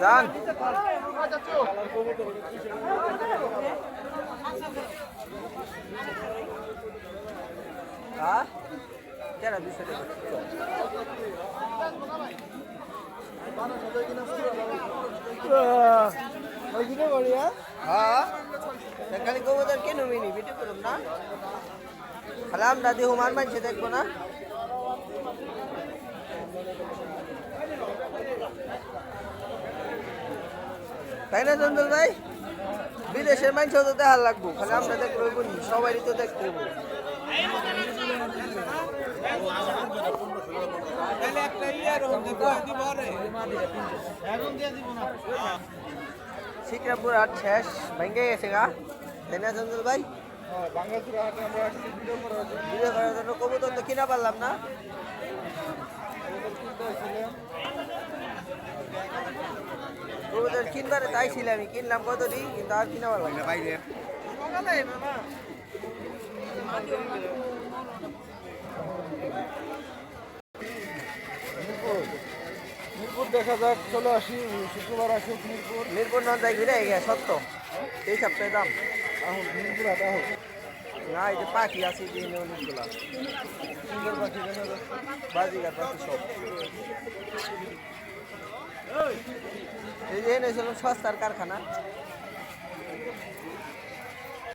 যান হ্যাঁ কেরা 200 টাকা হ্যাঁ খালি কবুতর কেন মিনি বিটি করুন না খালি আমরা দিয়ে হুমান মানছে দেখবো না তাই না চন্দল ভাই বিদেশের মানুষও তো দেখার লাগবো খালি আমরা দেখবো সবারই তো দেখতে হবে শিকরাপুর হাট শেষ ভেঙে গেছে গা তাই না চন্দল ভাই ভিডিও করার জন্য কবুতর তো কিনা পারলাম না কবুতর কিনবারে তাই ছিল আমি কিনলাম কতটি কিন্তু আর কিনা পারলাম না বাইরে মিরপুর দেখা যাক, চলো আসি শুক্রবার আসুক মিরপুর নন যাই ঘুরে গিয়ে সত্য এই সপ্তাহে দাম মিরপুর হাটা হোক। না এই যে পাখি আছে যে অনেকগুলা সুন্দর পাখি দেখা যাক। বাজিগার পাখি সব এই যে এনেছিলাম সস্তার কারখানা